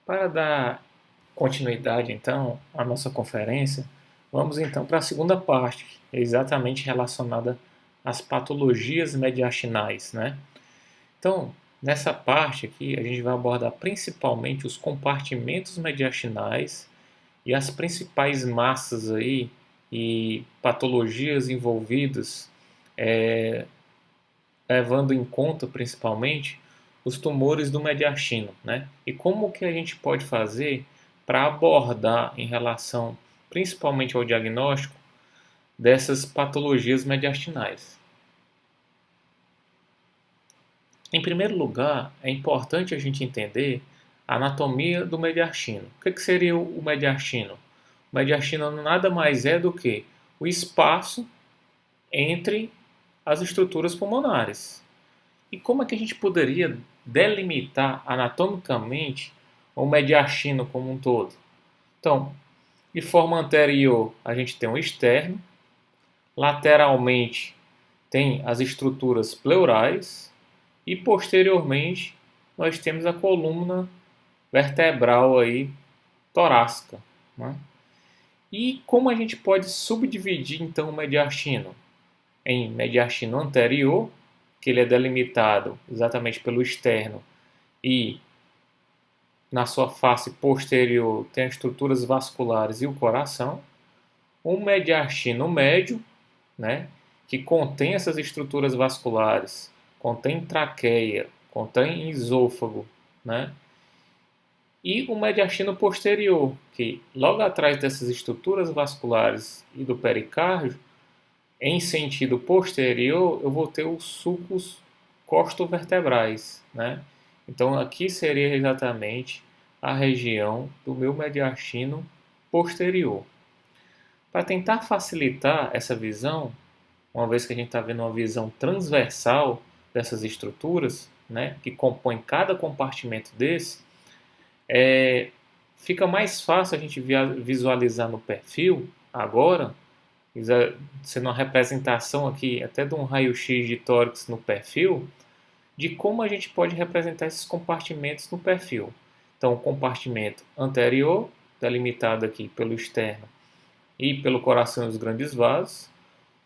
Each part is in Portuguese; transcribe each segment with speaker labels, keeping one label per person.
Speaker 1: Para dar continuidade, então, à nossa conferência, vamos então para a segunda parte, exatamente relacionada às patologias mediastinais, né? Então, nessa parte aqui, a gente vai abordar principalmente os compartimentos mediastinais e as principais massas aí e patologias envolvidas, levando em conta principalmente os tumores do mediastino, né? E como que a gente pode fazer para abordar em relação principalmente ao diagnóstico dessas patologias mediastinais. Em primeiro lugar, é importante a gente entender a anatomia do mediastino. O que seria o mediastino? O mediastino nada mais é do que o espaço entre as estruturas pulmonares. E como é que a gente poderia delimitar anatomicamente o mediastino como um todo? Então, de forma anterior, a gente tem o externo, lateralmente tem as estruturas pleurais e posteriormente nós temos a coluna vertebral aí torácica, né? E como a gente pode subdividir então o mediastino? Em mediastino anterior, que ele é delimitado exatamente pelo externo e na sua face posterior tem as estruturas vasculares e o coração. Um mediastino médio, né, que contém essas estruturas vasculares, contém traqueia, contém esôfago, né, e o mediastino posterior, que logo atrás dessas estruturas vasculares e do pericárdio, em sentido posterior, eu vou ter os sulcos costovertebrais, né? Então aqui seria exatamente a região do meu mediastino posterior. Para tentar facilitar essa visão, uma vez que a gente está vendo uma visão transversal dessas estruturas, né, que compõem cada compartimento desse, fica mais fácil a gente visualizar no perfil agora, sendo uma representação aqui até de um raio-x de tórax no perfil, de como a gente pode representar esses compartimentos no perfil. Então, o compartimento anterior, delimitado aqui pelo externo e pelo coração e os grandes vasos.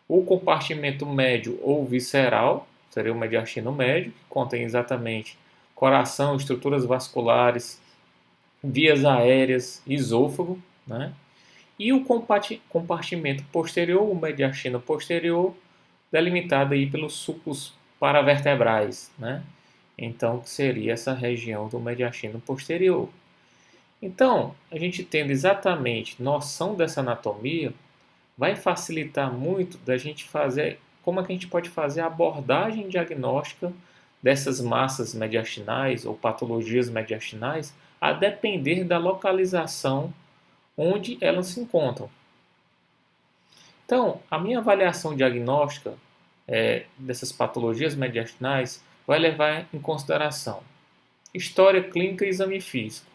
Speaker 1: O compartimento médio ou visceral, seria o mediastino médio, que contém exatamente coração, estruturas vasculares, vias aéreas, esôfago, né? E o compartimento posterior, o mediastino posterior, delimitado aí pelos sulcos paravertebrais, né? Então, que seria essa região do mediastino posterior. Então, a gente tendo exatamente noção dessa anatomia, vai facilitar muito da gente fazer, como é que a gente pode fazer a abordagem diagnóstica dessas massas mediastinais ou patologias mediastinais, a depender da localização onde elas se encontram. Então, a minha avaliação diagnóstica dessas patologias mediastinais vai levar em consideração história clínica e exame físico.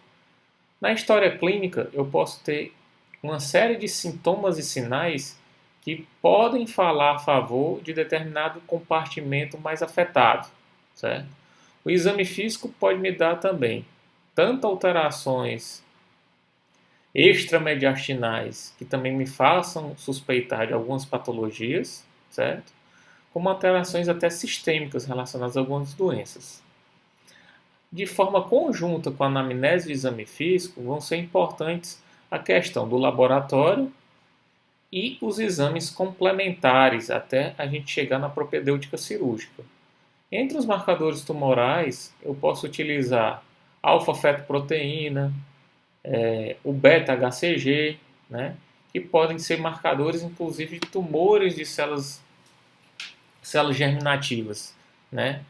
Speaker 1: Na história clínica, eu posso ter uma série de sintomas e sinais que podem falar a favor de determinado compartimento mais afetado, certo? O exame físico pode me dar também tanto alterações extramediastinais que também me façam suspeitar de algumas patologias, certo? Como alterações até sistêmicas relacionadas a algumas doenças. De forma conjunta com a anamnese e o exame físico, vão ser importantes a questão do laboratório e os exames complementares até a gente chegar na propedêutica cirúrgica. Entre os marcadores tumorais, eu posso utilizar alfa-fetoproteína, o beta-HCG, né, que podem ser marcadores, inclusive, de tumores de células germinativas, né?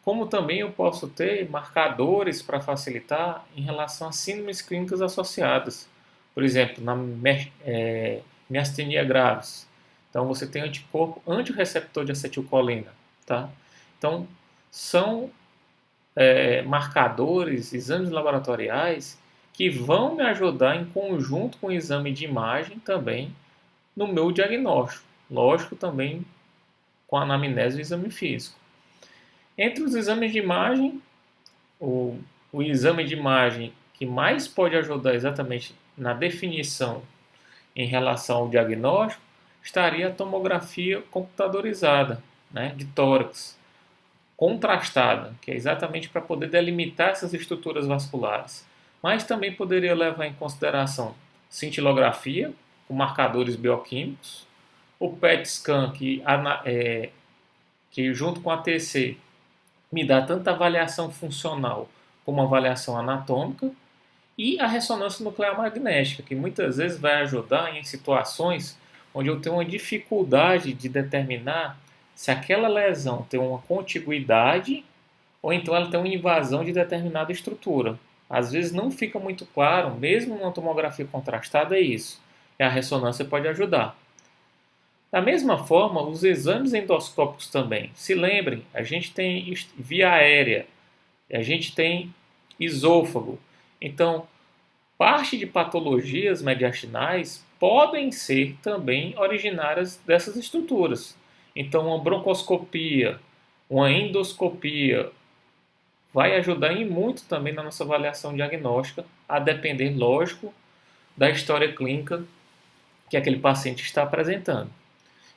Speaker 1: Como também eu posso ter marcadores para facilitar em relação a síndromes clínicas associadas. Por exemplo, na miastenia graves. Então, você tem anticorpo antirreceptor de acetilcolina. Tá? Então, são marcadores, exames laboratoriais que vão me ajudar em conjunto com o exame de imagem também no meu diagnóstico. Lógico, também com a anamnese e o exame físico. Entre os exames de imagem, o exame de imagem que mais pode ajudar exatamente na definição em relação ao diagnóstico estaria a tomografia computadorizada, né, de tórax, contrastada, que é exatamente para poder delimitar essas estruturas vasculares. Mas também poderia levar em consideração cintilografia, com marcadores bioquímicos, o PET scan, que junto com a TC me dá tanto avaliação funcional como avaliação anatômica, e a ressonância nuclear magnética, que muitas vezes vai ajudar em situações onde eu tenho uma dificuldade de determinar se aquela lesão tem uma contiguidade ou então ela tem uma invasão de determinada estrutura. Às vezes não fica muito claro, mesmo numa tomografia contrastada, é isso. E a ressonância pode ajudar. Da mesma forma, os exames endoscópicos também. Se lembrem, a gente tem via aérea, a gente tem esôfago. Então, parte de patologias mediastinais podem ser também originárias dessas estruturas. Então, uma broncoscopia, uma endoscopia vai ajudar em muito também na nossa avaliação diagnóstica, a depender, lógico, da história clínica que aquele paciente está apresentando.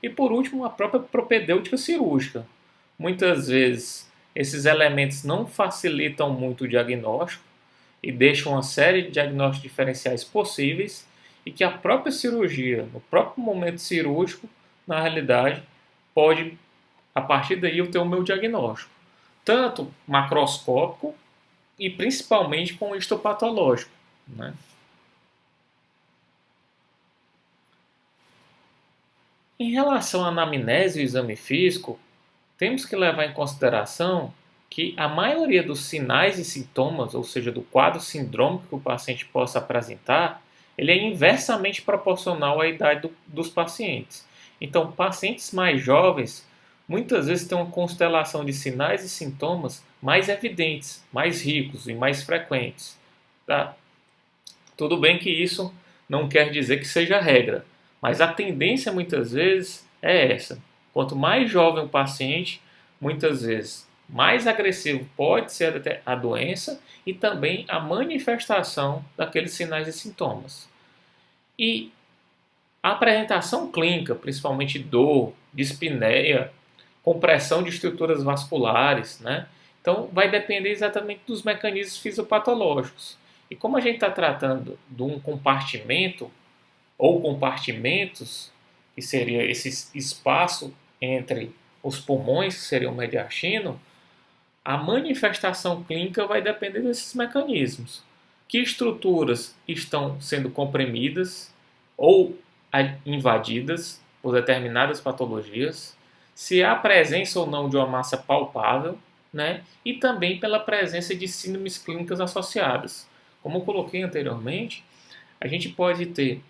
Speaker 1: E por último, a própria propedêutica cirúrgica. Muitas vezes esses elementos não facilitam muito o diagnóstico e deixam uma série de diagnósticos diferenciais possíveis e que a própria cirurgia, no próprio momento cirúrgico, na realidade, pode, a partir daí, eu ter o meu diagnóstico. Tanto macroscópico e principalmente com o histopatológico, né? Em relação à anamnese e exame físico, temos que levar em consideração que a maioria dos sinais e sintomas, ou seja, do quadro sindrômico que o paciente possa apresentar, ele é inversamente proporcional à idade dos pacientes. Então, pacientes mais jovens muitas vezes têm uma constelação de sinais e sintomas mais evidentes, mais ricos e mais frequentes. Tá? Tudo bem que isso não quer dizer que seja regra, mas a tendência muitas vezes é essa. Quanto mais jovem o paciente, muitas vezes mais agressivo pode ser a doença e também a manifestação daqueles sinais e sintomas. E a apresentação clínica, principalmente dor, dispneia, compressão de estruturas vasculares, né? Então vai depender exatamente dos mecanismos fisiopatológicos. E como a gente está tratando de um compartimento ou compartimentos, que seria esse espaço entre os pulmões, que seria o mediastino, a manifestação clínica vai depender desses mecanismos. Que estruturas estão sendo comprimidas ou invadidas por determinadas patologias, se há presença ou não de uma massa palpável, né? E também pela presença de síndromes clínicas associadas. Como eu coloquei anteriormente, a gente pode ter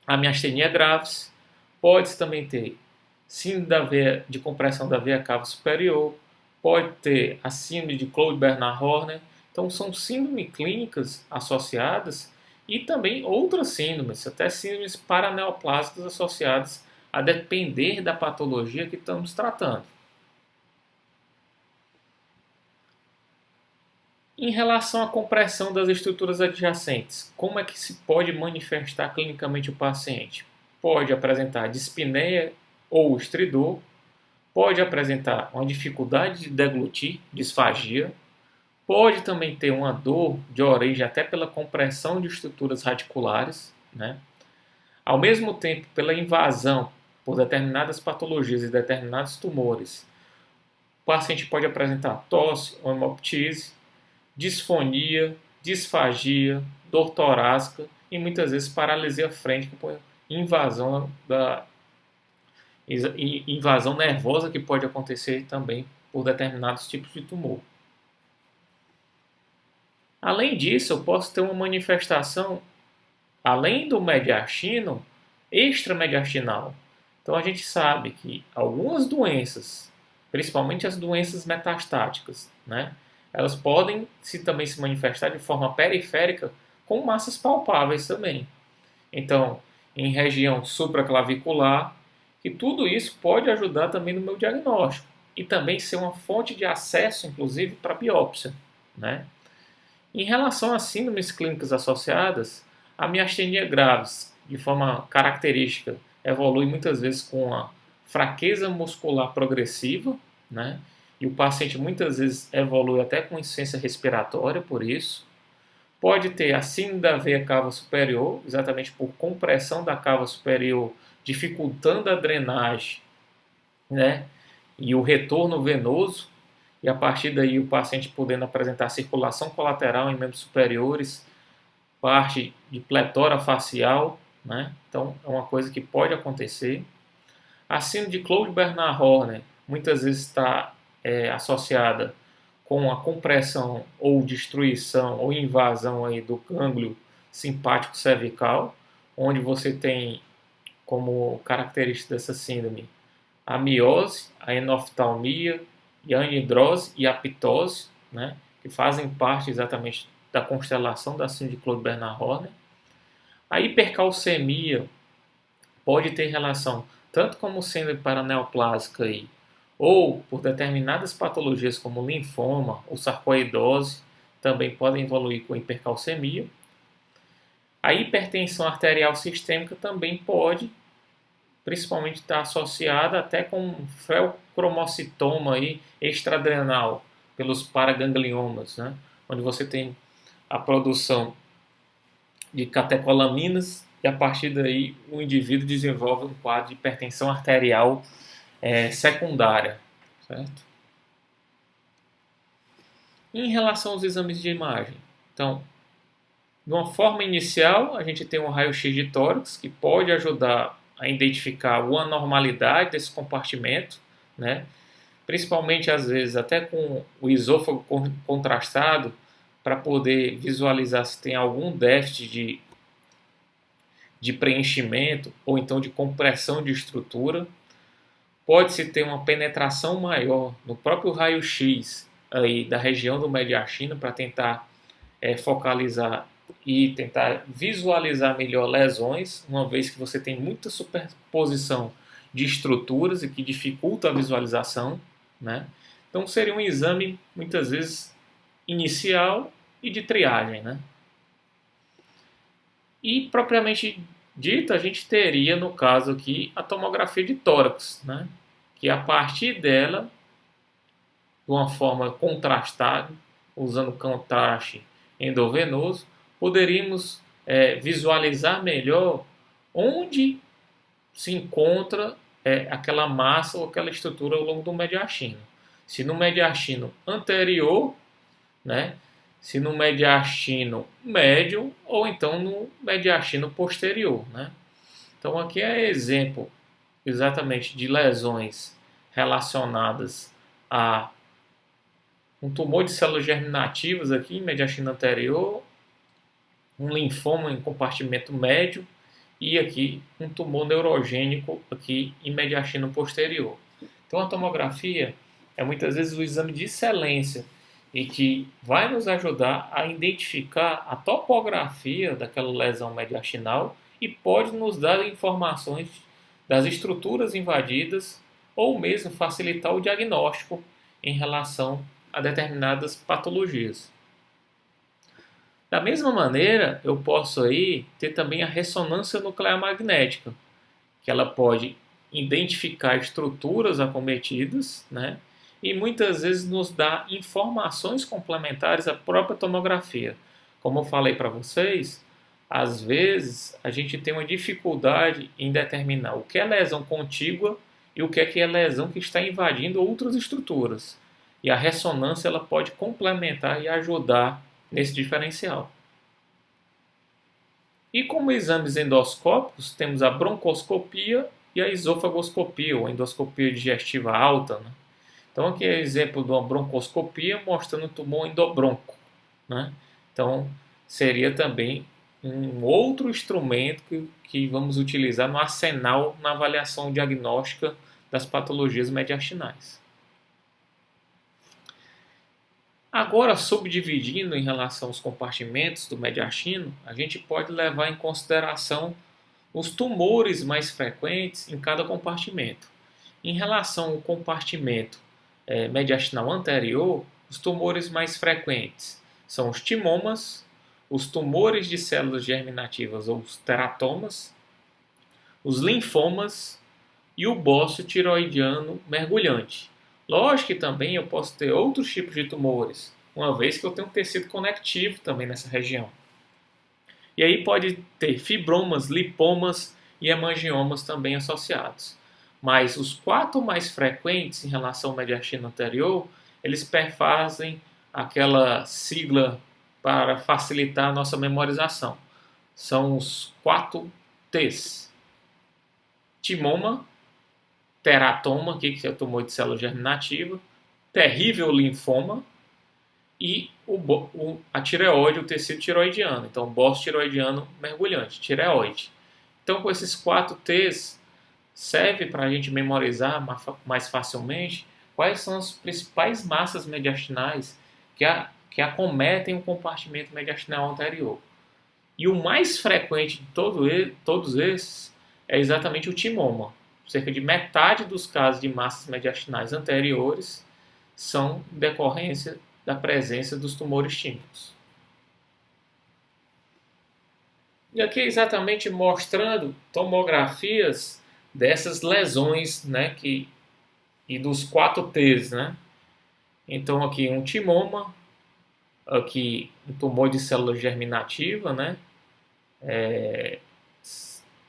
Speaker 1: a miastenia graves, pode também ter síndrome de compressão da veia cava superior, pode ter a síndrome de Claude-Bernard-Horner. Então, são síndromes clínicas associadas e também outras síndromes, até síndromes paraneoplásicas associadas a depender da patologia que estamos tratando. Em relação à compressão das estruturas adjacentes, como é que se pode manifestar clinicamente o paciente? Pode apresentar dispneia ou estridor, pode apresentar uma dificuldade de deglutir, disfagia, pode também ter uma dor de origem até pela compressão de estruturas radiculares, né? Ao mesmo tempo, pela invasão por determinadas patologias e determinados tumores, o paciente pode apresentar tosse ou hemoptise, disfonia, disfagia, dor torácica e muitas vezes paralisia frênica por invasão nervosa que pode acontecer também por determinados tipos de tumor. Além disso, eu posso ter uma manifestação, além do mediastino, extramediastinal. Então a gente sabe que algumas doenças, principalmente as doenças metastáticas, né, elas podem também se manifestar de forma periférica com massas palpáveis também. Então, em região supraclavicular, e tudo isso pode ajudar também no meu diagnóstico e também ser uma fonte de acesso, inclusive, para biópsia, né? Em relação às síndromes clínicas associadas, a miastenia graves, de forma característica, evolui muitas vezes com a fraqueza muscular progressiva, né? E o paciente muitas vezes evolui até com insuficiência respiratória por isso. Pode ter a síndrome da veia cava superior, exatamente por compressão da cava superior, dificultando a drenagem, né? E o retorno venoso, e a partir daí o paciente podendo apresentar circulação colateral em membros superiores, parte de pletora facial, né? Então é uma coisa que pode acontecer. A síndrome de Claude-Bernard-Horner muitas vezes está associada com a compressão ou destruição ou invasão aí do gânglio simpático cervical, onde você tem como característica dessa síndrome a miose, a enoftalmia, e a anidrose e a pitose, né, que fazem parte exatamente da constelação da síndrome de Claude-Bernard-Horner. A hipercalcemia pode ter relação tanto como síndrome paraneoplásica aí, ou por determinadas patologias como linfoma ou sarcoidose, também podem evoluir com hipercalcemia. A hipertensão arterial sistêmica também pode, principalmente estar associada até com um feocromocitoma aí extraadrenal pelos paragangliomas, né? Onde você tem a produção de catecolaminas e a partir daí o indivíduo desenvolve um quadro de hipertensão arterial secundária, certo? Em relação aos exames de imagem, então, de uma forma inicial, a gente tem um raio-x de tórax que pode ajudar a identificar uma anormalidade desse compartimento, né? Principalmente às vezes até com o esôfago contrastado, para poder visualizar se tem algum déficit de preenchimento ou então de compressão de estrutura. Pode-se ter uma penetração maior no próprio raio-x aí da região do mediastino para tentar focalizar e tentar visualizar melhor lesões, uma vez que você tem muita superposição de estruturas e que dificulta a visualização, né? Então seria um exame muitas vezes inicial e de triagem, né? E propriamente dito, a gente teria no caso aqui a tomografia de tórax, né? Que a partir dela, de uma forma contrastada, usando contraste endovenoso, poderíamos visualizar melhor onde se encontra aquela massa ou aquela estrutura ao longo do mediastino. Se no mediastino anterior, né, se no mediastino médio ou então no mediastino posterior, né? Então aqui é exemplo exatamente de lesões relacionadas a um tumor de células germinativas aqui em mediastino anterior, um linfoma em compartimento médio e aqui um tumor neurogênico aqui em mediastino posterior. Então a tomografia é muitas vezes o exame de excelência e que vai nos ajudar a identificar a topografia daquela lesão mediastinal e pode nos dar informações das estruturas invadidas ou mesmo facilitar o diagnóstico em relação a determinadas patologias. Da mesma maneira, eu posso aí ter também a ressonância nuclear magnética, que ela pode identificar estruturas acometidas, né? E muitas vezes nos dá informações complementares à própria tomografia. Como eu falei para vocês, às vezes a gente tem uma dificuldade em determinar o que é lesão contígua e o que é lesão que está invadindo outras estruturas. E a ressonância ela pode complementar e ajudar nesse diferencial. E como exames endoscópicos, temos a broncoscopia e a esofagoscopia, ou endoscopia digestiva alta, né? Então aqui é exemplo de uma broncoscopia mostrando o tumor endobronco, né? Então seria também um outro instrumento que vamos utilizar no arsenal na avaliação diagnóstica das patologias mediastinais. Agora, subdividindo em relação aos compartimentos do mediastino, a gente pode levar em consideração os tumores mais frequentes em cada compartimento. Em relação ao compartimento mediastinal anterior, os tumores mais frequentes são os timomas, os tumores de células germinativas ou os teratomas, os linfomas e o bócio tiroidiano mergulhante. Lógico que também eu posso ter outros tipos de tumores, uma vez que eu tenho um tecido conectivo também nessa região. E aí pode ter fibromas, lipomas e hemangiomas também associados. Mas os 4 mais frequentes em relação ao mediastino anterior, eles perfazem aquela sigla para facilitar a nossa memorização. São os 4 T's. Timoma, teratoma, que é o tumor de célula germinativa, terrível linfoma e a tireoide, o tecido tiroidiano. Então, bócio tiroidiano mergulhante, tireoide. Então, com esses 4 T's, serve para a gente memorizar mais facilmente quais são as principais massas mediastinais que acometem o compartimento mediastinal anterior. E o mais frequente de todos esses é exatamente o timoma. Cerca de metade dos casos de massas mediastinais anteriores são decorrência da presença dos tumores tímicos. E aqui exatamente mostrando tomografias dessas lesões, né, e dos 4 T's, né? Então aqui um timoma, aqui um tumor de célula germinativa, né,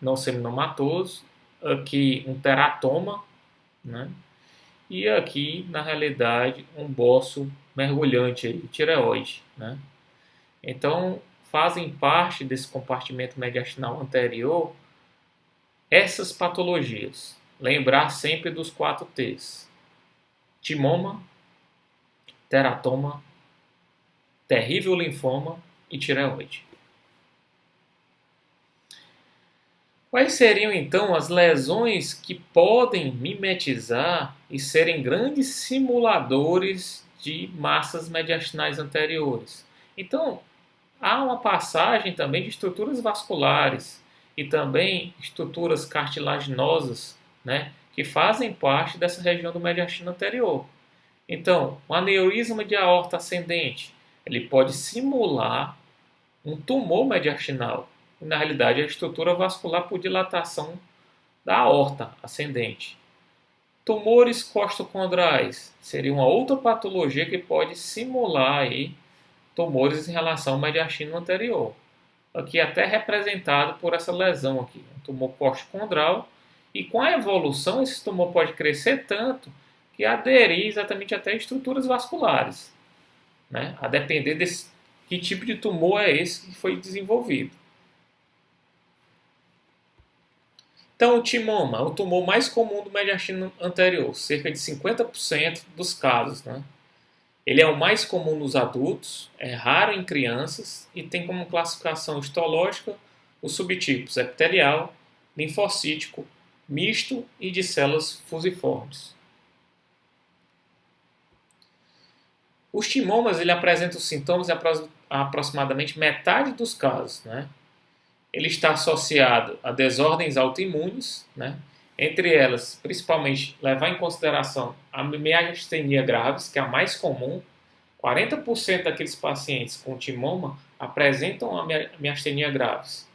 Speaker 1: não seminomatoso, aqui um teratoma, né, e aqui na realidade um bócio mergulhante aí, tireoide, né? Então fazem parte desse compartimento mediastinal anterior essas patologias. Lembrar sempre dos 4 T's: timoma, teratoma, terrível linfoma e tireoide. Quais seriam então as lesões que podem mimetizar e serem grandes simuladores de massas mediastinais anteriores? Então, há uma passagem também de estruturas vasculares e também estruturas cartilaginosas, né, que fazem parte dessa região do mediastino anterior. Então, o aneurisma de aorta ascendente, ele pode simular um tumor mediastinal. Na realidade, é a estrutura vascular por dilatação da aorta ascendente. Tumores costocondrais seria uma outra patologia que pode simular aí tumores em relação ao mediastino anterior. Aqui até representado por essa lesão aqui, um tumor costocondral, e com a evolução esse tumor pode crescer tanto que aderir exatamente até estruturas vasculares, né? A depender desse que tipo de tumor é esse que foi desenvolvido. Então, o timoma é o tumor mais comum do mediastino anterior, cerca de 50% dos casos, né? Ele é o mais comum nos adultos, é raro em crianças e tem como classificação histológica os subtipos epitelial, linfocítico, misto e de células fusiformes. Os timomas ele apresentam sintomas em aproximadamente metade dos casos, né? Ele está associado a desordens autoimunes, né? Entre elas, principalmente, levar em consideração a miastenia graves, que é a mais comum. 40% daqueles pacientes com timoma apresentam a miastenia graves,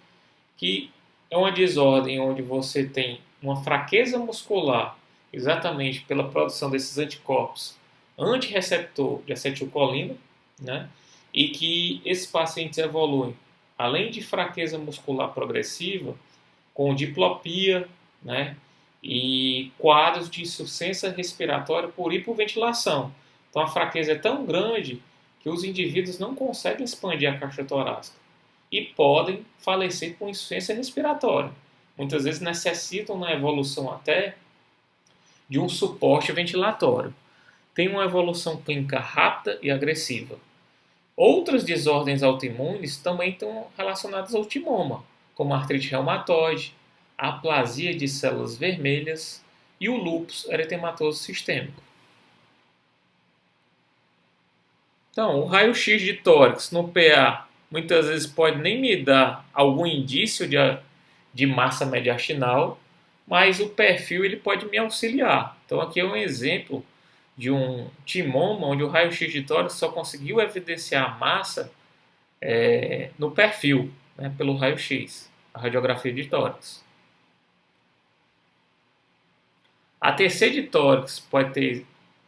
Speaker 1: que é uma desordem onde você tem uma fraqueza muscular, exatamente pela produção desses anticorpos antirreceptor de acetilcolina, né? E que esses pacientes evoluem, além de fraqueza muscular progressiva, com diplopia, né? E quadros de insuficiência respiratória por hipoventilação. Então a fraqueza é tão grande que os indivíduos não conseguem expandir a caixa torácica e podem falecer com insuficiência respiratória. Muitas vezes necessitam na evolução até de um suporte ventilatório. Tem uma evolução clínica rápida e agressiva. Outras desordens autoimunes também estão relacionadas ao timoma, como a artrite reumatoide, a aplasia de células vermelhas e o lúpus eritematoso sistêmico. Então, o raio-x de tórax no PA muitas vezes pode nem me dar algum indício de massa mediastinal, mas o perfil ele pode me auxiliar. Então, aqui é um exemplo de um timoma, onde o raio-x de tórax só conseguiu evidenciar a massa no perfil, né, pelo raio-x, a radiografia de tórax. A TC de tórax pode ter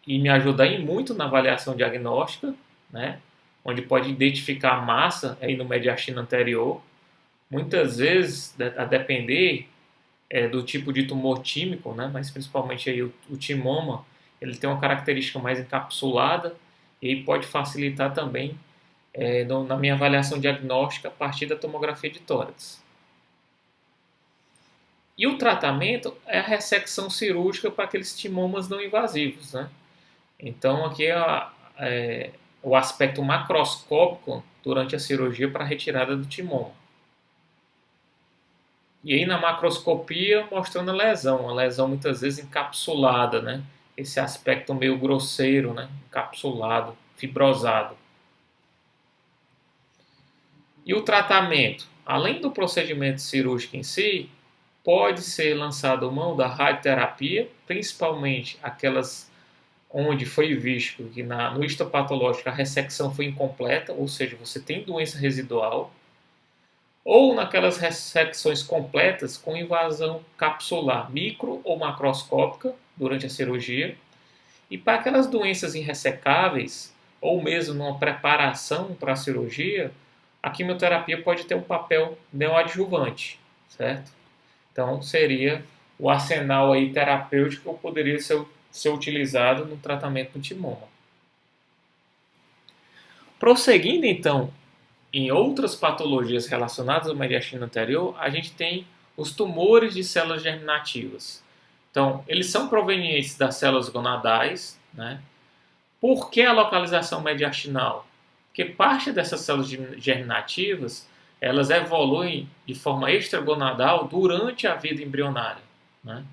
Speaker 1: e me ajudar muito na avaliação diagnóstica, né, onde pode identificar a massa aí no mediastino anterior. Muitas vezes, a depender do tipo de tumor tímico, né, mas principalmente aí o timoma, ele tem uma característica mais encapsulada e aí pode facilitar também na minha avaliação diagnóstica a partir da tomografia de tórax. E o tratamento é a ressecção cirúrgica para aqueles timomas não invasivos, né? Então aqui é o aspecto macroscópico durante a cirurgia para a retirada do timoma. E aí na macroscopia mostrando a lesão, uma lesão muitas vezes encapsulada, né? Esse aspecto meio grosseiro, né? Encapsulado, fibrosado. E o tratamento, além do procedimento cirúrgico em si, pode ser lançado mão da radioterapia, principalmente aquelas onde foi visto que no histopatológico a ressecção foi incompleta, ou seja, você tem doença residual, ou naquelas ressecções completas com invasão capsular micro ou macroscópica durante a cirurgia, e para aquelas doenças irressecáveis, ou mesmo numa preparação para a cirurgia, a quimioterapia pode ter um papel neoadjuvante, certo? Então seria o arsenal aí terapêutico que poderia ser utilizado no tratamento do timoma. Prosseguindo então em outras patologias relacionadas ao mediastino anterior, a gente tem os tumores de células germinativas. Então, eles são provenientes das células gonadais, né? Por que a localização mediastinal? Porque parte dessas células germinativas, elas evoluem de forma extragonadal durante a vida embrionária, né?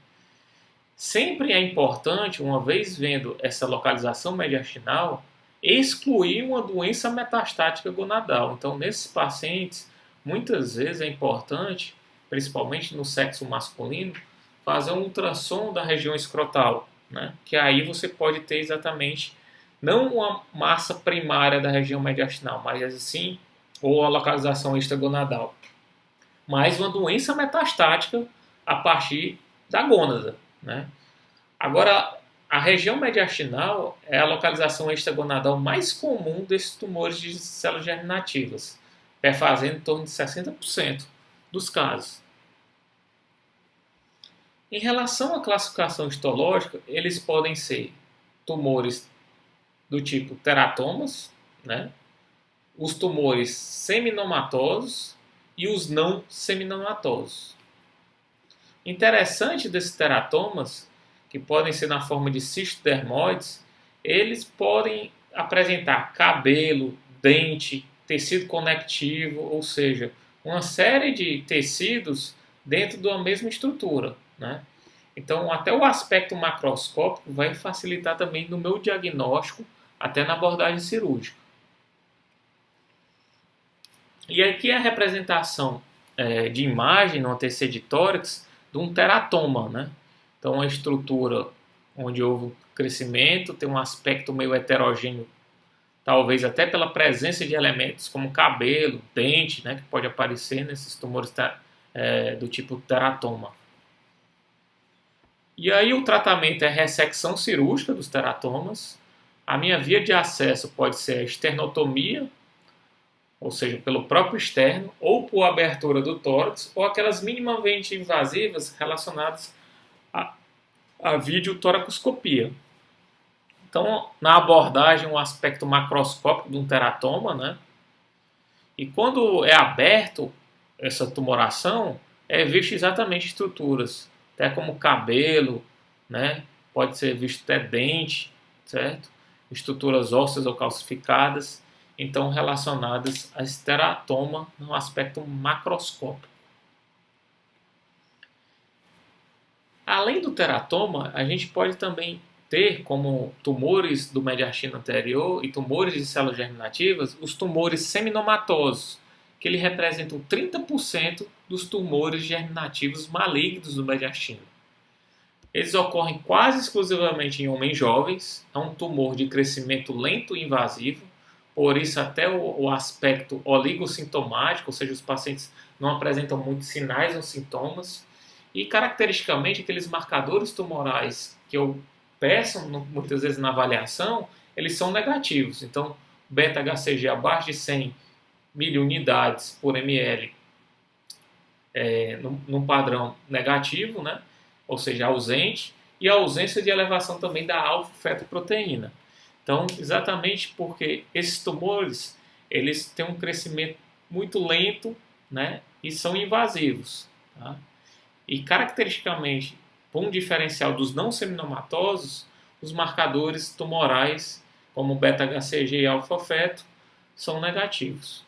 Speaker 1: Sempre é importante, uma vez vendo essa localização mediastinal, excluir uma doença metastática gonadal. Então, nesses pacientes, muitas vezes é importante, principalmente no sexo masculino, fazer um ultrassom da região escrotal, né? Que aí você pode ter exatamente não uma massa primária da região mediastinal, mas assim, ou a localização extragonadal, mas uma doença metastática a partir da gônada, né? Agora, a região mediastinal é a localização extragonadal mais comum desses tumores de células germinativas, perfazendo em torno de 60% dos casos. Em relação à classificação histológica, eles podem ser tumores do tipo teratomas, né? Os tumores seminomatosos e os não seminomatosos. Interessante desses teratomas, que podem ser na forma de cistodermoides, eles podem apresentar cabelo, dente, tecido conectivo, ou seja, uma série de tecidos dentro de uma mesma estrutura, né? Então, até o aspecto macroscópico vai facilitar também no meu diagnóstico, até na abordagem cirúrgica. E aqui é a representação de imagem no TC de tórax de um teratoma, né? Então, uma estrutura onde houve crescimento, tem um aspecto meio heterogêneo, talvez até pela presença de elementos como cabelo, dente, né, que pode aparecer nesses tumores do tipo teratoma. E aí o tratamento é ressecção cirúrgica dos teratomas. A minha via de acesso pode ser a esternotomia, ou seja, pelo próprio externo, ou por abertura do tórax, ou aquelas minimamente invasivas relacionadas a videotoracoscopia. Então, na abordagem, um aspecto macroscópico de um teratoma, né? E quando é aberto essa tumoração, é visto exatamente estruturas, até como cabelo, né? Pode ser visto até dente, certo? Estruturas ósseas ou calcificadas, então relacionadas a esse teratoma no aspecto macroscópico. Além do teratoma, a gente pode também ter como tumores do mediastino anterior e tumores de células germinativas os tumores seminomatosos, que ele representam 30% dos tumores germinativos malignos do mediastino. Eles ocorrem quase exclusivamente em homens jovens, é um tumor de crescimento lento e invasivo, por isso até o aspecto oligossintomático, ou seja, os pacientes não apresentam muitos sinais ou sintomas, e caracteristicamente aqueles marcadores tumorais que eu peço muitas vezes na avaliação, eles são negativos. Então, beta-HCG abaixo de 100 miliunidades por ml num padrão negativo, né? Ou seja, ausente, e a ausência de elevação também da alfa-fetoproteína. Então, exatamente porque esses tumores eles têm um crescimento muito lento, né? E são invasivos. Tá? E caracteristicamente, por um diferencial dos não seminomatosos, os marcadores tumorais, como beta-HCG e alfa-feto, são negativos.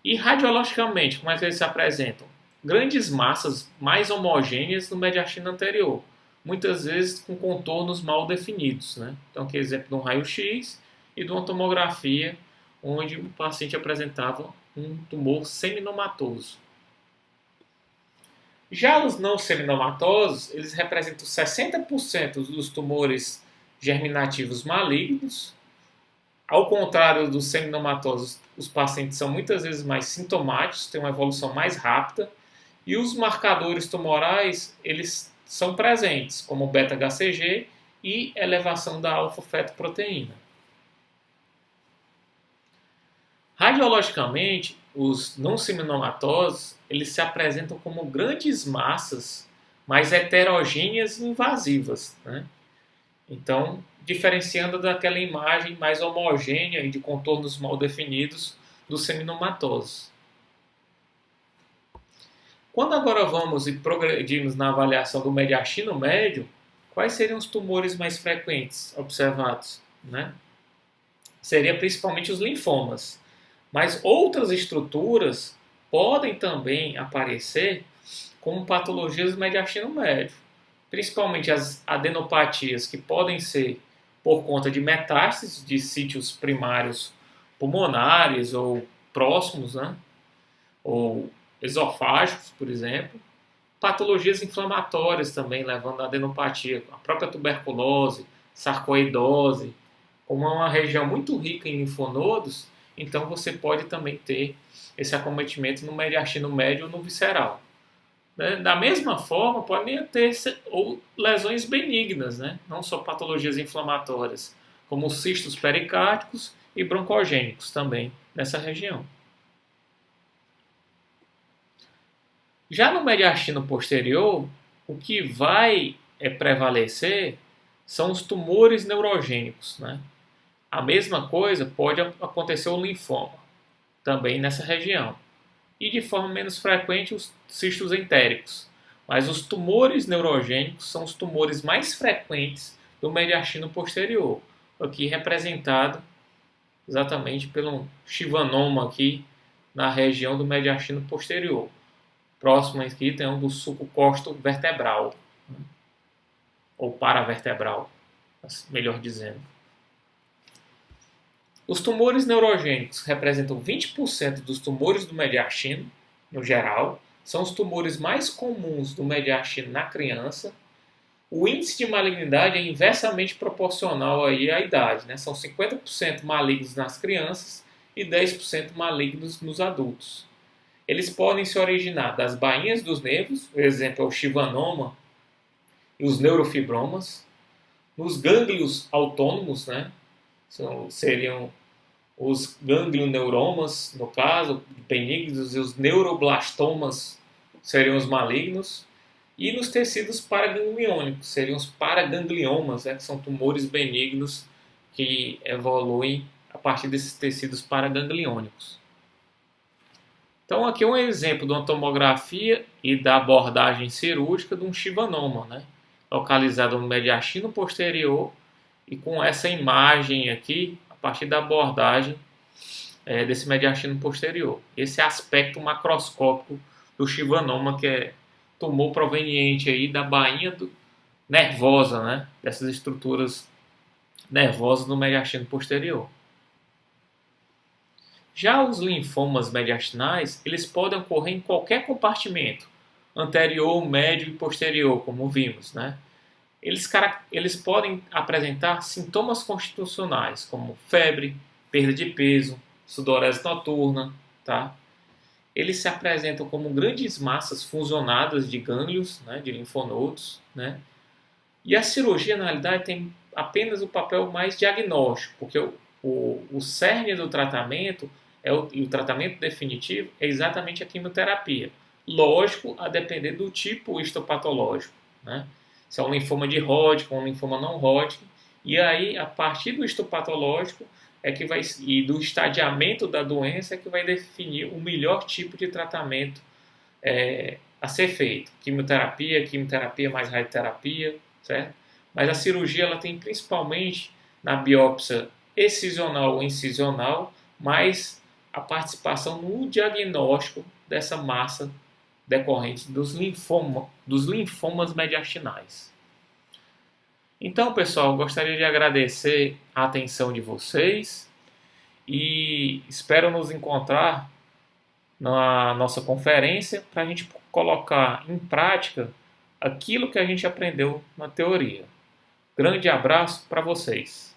Speaker 1: E radiologicamente, como é que eles se apresentam? Grandes massas mais homogêneas no mediastino anterior, muitas vezes com contornos mal definidos. Né? Então, aqui é exemplo de um raio-x e de uma tomografia, onde o paciente apresentava um tumor seminomatoso. Já os não seminomatosos, eles representam 60% dos tumores germinativos malignos. Ao contrário dos seminomatosos, os pacientes são muitas vezes mais sintomáticos, têm uma evolução mais rápida, e os marcadores tumorais, eles são presentes, como beta-HCG e elevação da alfa-fetoproteína. Radiologicamente, os não seminomatosos, eles se apresentam como grandes massas mais heterogêneas e invasivas, né? Então, diferenciando daquela imagem mais homogênea e de contornos mal definidos dos seminomatosos. Quando agora vamos e progredimos na avaliação do mediastino médio, quais seriam os tumores mais frequentes observados? Né? Seria principalmente os linfomas. Mas outras estruturas podem também aparecer como patologias do mediastino médio. Principalmente as adenopatias, que podem ser por conta de metástases de sítios primários pulmonares ou próximos, né? Ou esofágicos, por exemplo. Patologias inflamatórias também, levando a adenopatia, a própria tuberculose, sarcoidose. Como é uma região muito rica em linfonodos, então você pode também ter esse acometimento no mediastino médio ou no visceral. Né? Da mesma forma, podem ter ou lesões benignas, né? Não só patologias inflamatórias, como cistos pericárdios e broncogênicos também nessa região. Já no mediastino posterior, o que vai prevalecer são os tumores neurogênicos. Né? A mesma coisa pode acontecer o linfoma, também nessa região. E de forma menos frequente os cistos entéricos. Mas os tumores neurogênicos são os tumores mais frequentes do mediastino posterior, aqui representado exatamente pelo chivanoma aqui na região do mediastino posterior. Próximo aqui tem um do sulco costo vertebral, ou paravertebral, melhor dizendo. Os tumores neurogênicos representam 20% dos tumores do mediastino, no geral, são os tumores mais comuns do mediastino na criança. O índice de malignidade é inversamente proporcional aí à idade, né? São 50% malignos nas crianças e 10% malignos nos adultos. Eles podem se originar das bainhas dos nervos, por exemplo, é o chivanoma e os neurofibromas, nos gânglios autônomos, né? Seriam os ganglioneuromas, no caso, benignos, e os neuroblastomas seriam os malignos, e nos tecidos paragangliônicos, seriam os paragangliomas, né, que são tumores benignos que evoluem a partir desses tecidos paragangliônicos. Então, aqui é um exemplo de uma tomografia e da abordagem cirúrgica de um chivanoma, né, localizado no mediastino posterior, e com essa imagem aqui, a partir da abordagem desse mediastino posterior. Esse aspecto macroscópico do chivanoma, que é tumor proveniente aí da bainha nervosa, né? Dessas estruturas nervosas no mediastino posterior. Já os linfomas mediastinais, eles podem ocorrer em qualquer compartimento, anterior, médio e posterior, como vimos, né? Eles podem apresentar sintomas constitucionais, como febre, perda de peso, sudorese noturna, tá? Eles se apresentam como grandes massas fusionadas de gânglios, né, de linfonodos, né? E a cirurgia, na realidade, tem apenas o papel mais diagnóstico, porque o cerne do tratamento, e o tratamento definitivo, é exatamente a quimioterapia. Lógico, a depender do tipo histopatológico, né? Se é um linfoma de Hodgkin, um linfoma não Hodgkin, e aí, a partir do histopatológico, e do estadiamento da doença, é que vai definir o melhor tipo de tratamento a ser feito. Quimioterapia mais radioterapia, certo? Mas a cirurgia ela tem principalmente na biópsia excisional ou incisional, mais a participação no diagnóstico dessa massa decorrente dos linfomas mediastinais. Então, pessoal, gostaria de agradecer a atenção de vocês e espero nos encontrar na nossa conferência para a gente colocar em prática aquilo que a gente aprendeu na teoria. Grande abraço para vocês!